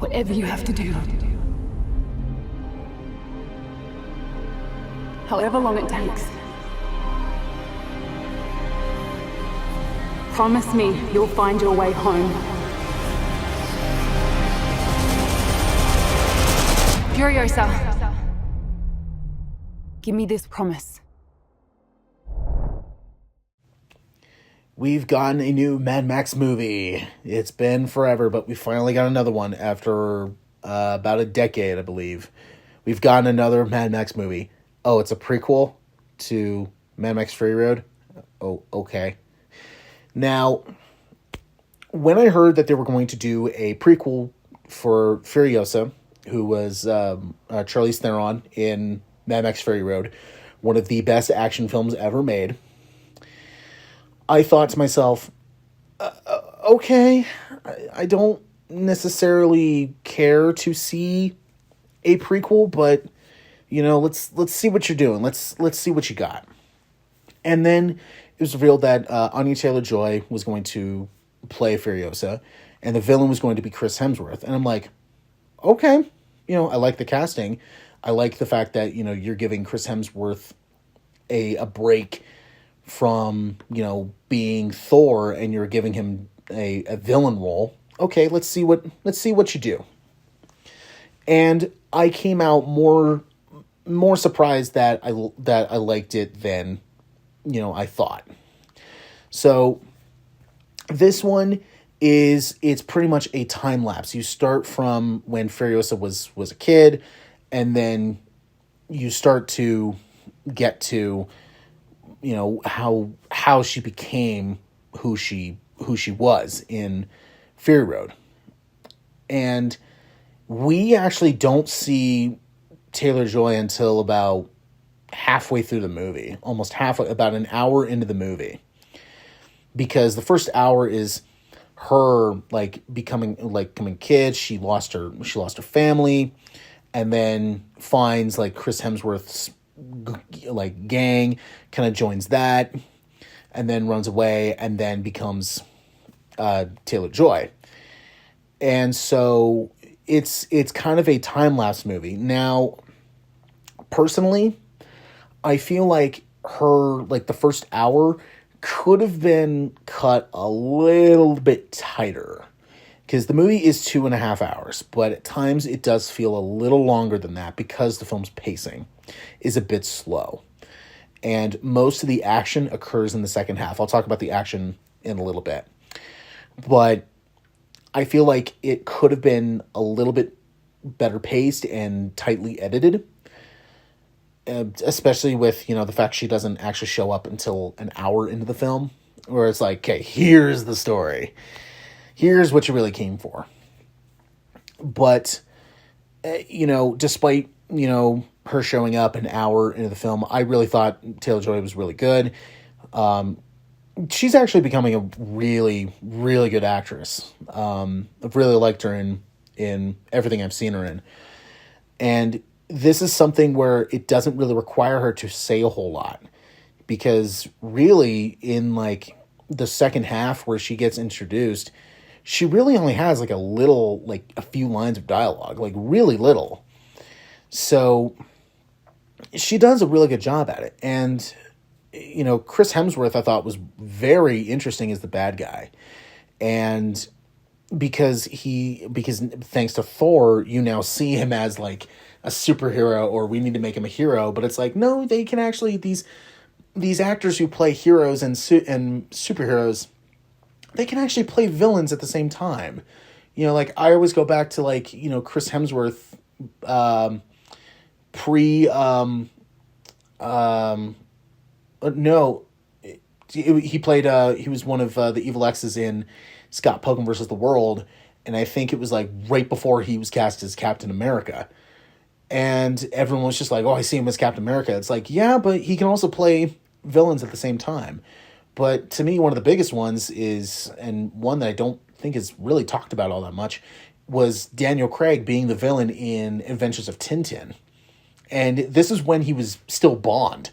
Whatever you have to do. However long it takes. Promise me you'll find your way home. Furiosa. Give me this promise. We've gotten a new Mad Max movie. It's been forever, but we finally got another one after about a decade, I believe. We've gotten another Mad Max movie. Oh, it's a prequel to Mad Max Fury Road? Oh, okay. Now, when I heard that they were going to do a prequel for Furiosa, who was Charlize Theron in Mad Max Fury Road, one of the best action films ever made, I thought to myself, okay, I don't necessarily care to see a prequel, but let's see what you're doing. Let's see what you got. And then it was revealed that Anya Taylor-Joy was going to play Furiosa, and the villain was going to be Chris Hemsworth. And I'm like, okay, I like the casting. I like the fact that you're giving Chris Hemsworth a break from being Thor, and you're giving him a villain role. Okay, let's see what you do. And I came out more surprised that I liked it than I thought. So this one it's pretty much a time lapse. You start from when Furiosa was a kid, and then you start to get to how she became who she was in Fury Road. And we actually don't see Taylor-Joy until about halfway through the movie, about an hour into the movie, because the first hour is her becoming kid. She lost her family, and then finds Chris Hemsworth's gang, kind of joins that, and then runs away, and then becomes Taylor-Joy. And so it's kind of a time-lapse movie. Now, personally, I feel like the first hour could have been cut a little bit tighter, because the movie is 2.5 hours, but at times it does feel a little longer than that because the film's pacing is a bit slow. And most of the action occurs in the second half. I'll talk about the action in a little bit. But I feel like it could have been a little bit better paced and tightly edited. Especially with, the fact she doesn't actually show up until an hour into the film. Where it's like, okay, here's the story. Here's what you really came for. But, despite, her showing up an hour into the film, I really thought Taylor-Joy was really good. She's actually becoming a really, really good actress. I've really liked her in everything I've seen her in. And this is something where it doesn't really require her to say a whole lot. Because really, in the second half where she gets introduced, she really only has a few lines of dialogue, really little. So she does a really good job at it. And, Chris Hemsworth I thought was very interesting as the bad guy. And because thanks to Thor, you now see him as a superhero, or we need to make him a hero. But it's no, they can actually, these actors who play heroes and superheroes, they can actually play villains at the same time. I always go back to Chris Hemsworth he played he was one of the evil X's in Scott Pilgrim versus the World, and I think it was right before he was cast as Captain America. And everyone was just oh, I see him as Captain America. It's yeah, but he can also play villains at the same time. But to me, one of the biggest ones is, and one that I don't think is really talked about all that much, was Daniel Craig being the villain in Adventures of Tintin. And this is when he was still Bond.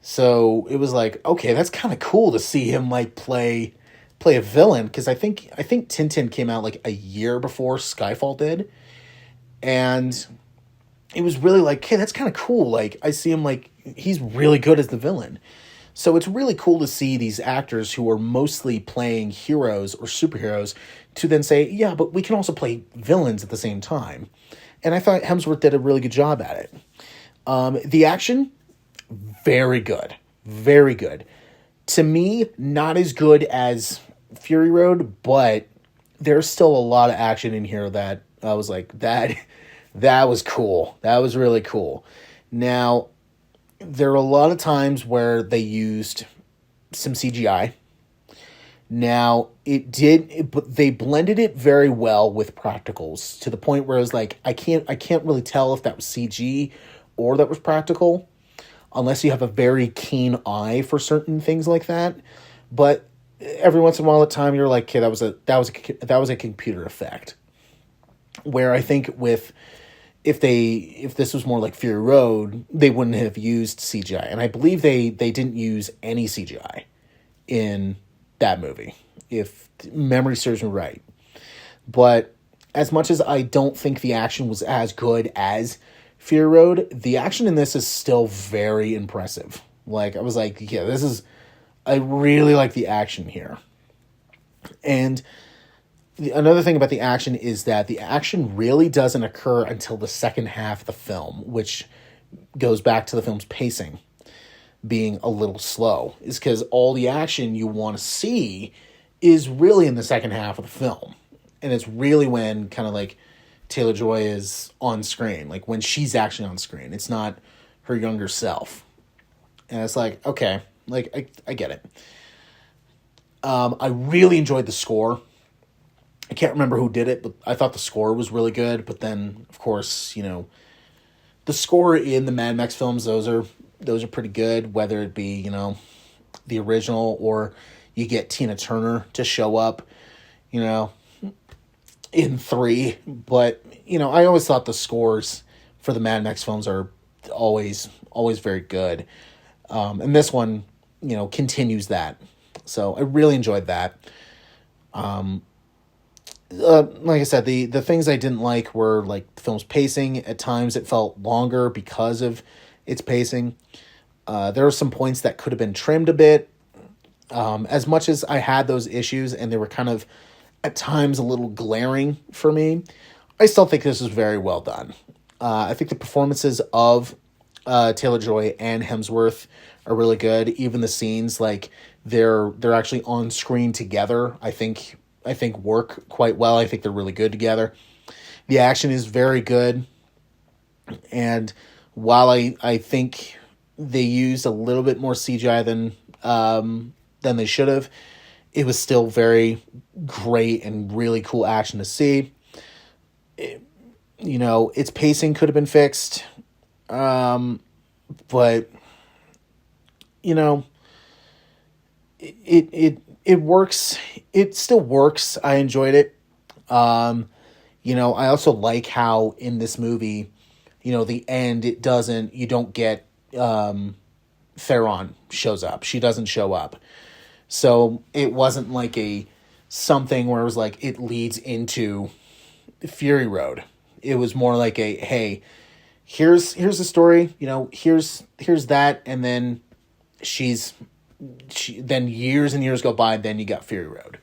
So it was okay, that's kind of cool to see him play play a villain, because I think Tintin came out like a year before Skyfall did, and it was really like, hey, that's kind of cool. Like, I see him, like, he's really good as the villain. So it's really cool to see these actors who are mostly playing heroes or superheroes to then say, yeah, but we can also play villains at the same time. And I thought Hemsworth did a really good job at it. The action, very good. Very good. To me, not as good as Fury Road, but there's still a lot of action in here that I was like, that was cool. That was really cool. Now, there are a lot of times where they used some CGI. Now, but they blended it very well with practicals to the point where it was like, I can't really tell if that was CG or that was practical, unless you have a very keen eye for certain things like that. But every once in a while, at time, you're like, okay, that was a computer effect. Where I think if this was more like Fury Road, they wouldn't have used CGI. And I believe they didn't use any CGI in that movie, if memory serves me right. But as much as I don't think the action was as good as Fury Road, the action in this is still very impressive. Like, I was like, yeah, I really like the action here. And another thing about the action is that the action really doesn't occur until the second half of the film, which goes back to the film's pacing being a little slow. Is because all the action you want to see is really in the second half of the film. And it's really when kind of like Taylor-Joy is on screen, like when she's actually on screen. It's not her younger self. And it's like, okay, like I get it. I really enjoyed the score. I can't remember who did it, but I thought the score was really good. But then, of course, the score in the Mad Max films, those are pretty good, whether it be, the original or you get Tina Turner to show up, in 3. But, I always thought the scores for the Mad Max films are always very good. And this one, continues that. So I really enjoyed that. Like I said, the things I didn't like were like the film's pacing. At times it felt longer because of its pacing. There were some points that could have been trimmed a bit. As much as I had those issues and they were kind of at times a little glaring for me, I still think this is very well done. I think the performances of Taylor-Joy and Hemsworth are really good. Even the scenes, like they're actually on screen together, I think work quite well. I think they're really good together. The action is very good. And while I think they used a little bit more CGI than they should have, it was still very great and really cool action to see. Its pacing could have been fixed. But it works. It still works. I enjoyed it. I also like how in this movie, the end, you don't get, Theron shows up. She doesn't show up. So it wasn't like something where it was like, it leads into Fury Road. It was more like hey, here's the story, here's that. And then then years and years go by, then you got Fury Road.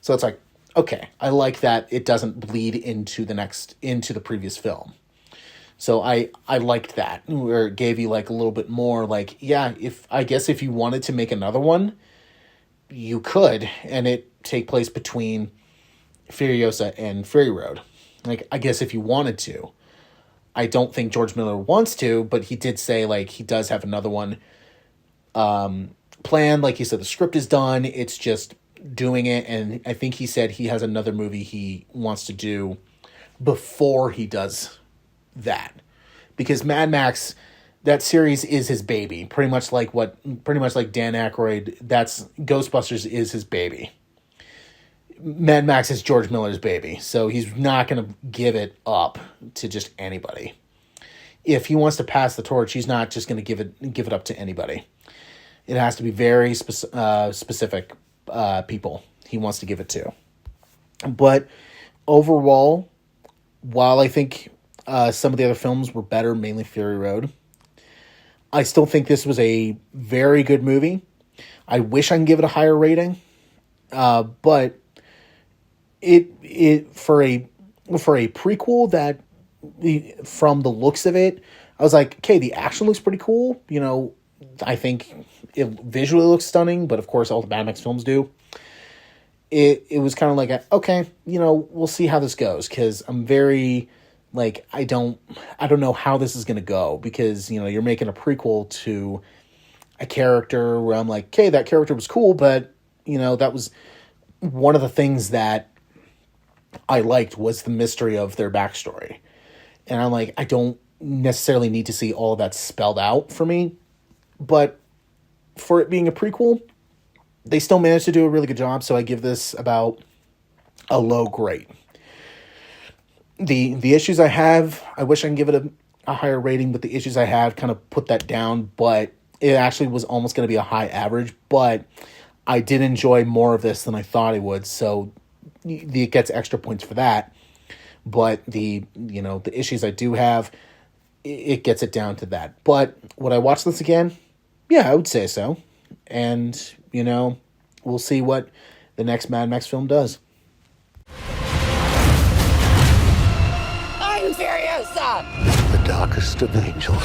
So it's like, okay, I like that it doesn't bleed into the previous film. So I liked that, where it gave you like a little bit more, like, yeah, if you wanted to make another one, you could, and it take place between Furiosa and Fury Road. Like, I guess if you wanted to. I don't think George Miller wants to, but he did say, like, he does have another one planned. Like he said, the script is done. It's just doing it. And I think he said he has another movie he wants to do before he does that. Because Mad Max, that series is his baby. Pretty much like Dan Aykroyd, that's Ghostbusters is his baby. Mad Max is George Miller's baby. So he's not going to give it up to just anybody. If he wants to pass the torch, he's not just going to give it up to anybody. It has to be very specific people he wants to give it to. But overall, while I think some of the other films were better, mainly Fury Road, I still think this was a very good movie. I wish I can give it a higher rating, but it for a prequel that from the looks of it, I was like, okay, the action looks pretty cool. You know, I think it visually looks stunning, but of course all the Mad Max films do. It was kind of like, okay, you know, we'll see how this goes, because I'm very, like, I don't know how this is going to go, because, you know, you're making a prequel to a character where I'm like, okay, that character was cool, but, you know, that was one of the things that I liked was the mystery of their backstory. And I'm like, I don't necessarily need to see all of that spelled out for me, but for it being a prequel, they still managed to do a really good job, so I give this about a low grade. The issues I have, I wish I can give it a higher rating, but the issues I have kind of put that down, but it actually was almost going to be a high average, but I did enjoy more of this than I thought I would, so it gets extra points for that. But the issues I do have, it gets it down to that. But would I watch this again? Yeah, I would say so. And, you know, we'll see what the next Mad Max film does. I'm Furiosa! The darkest of angels.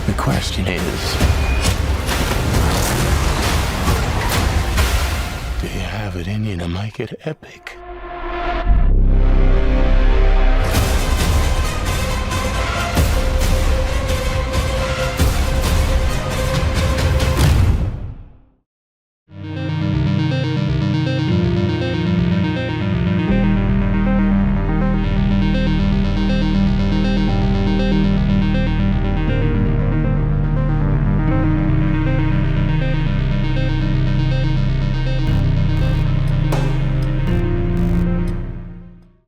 The question is, do you have it in you to make it epic?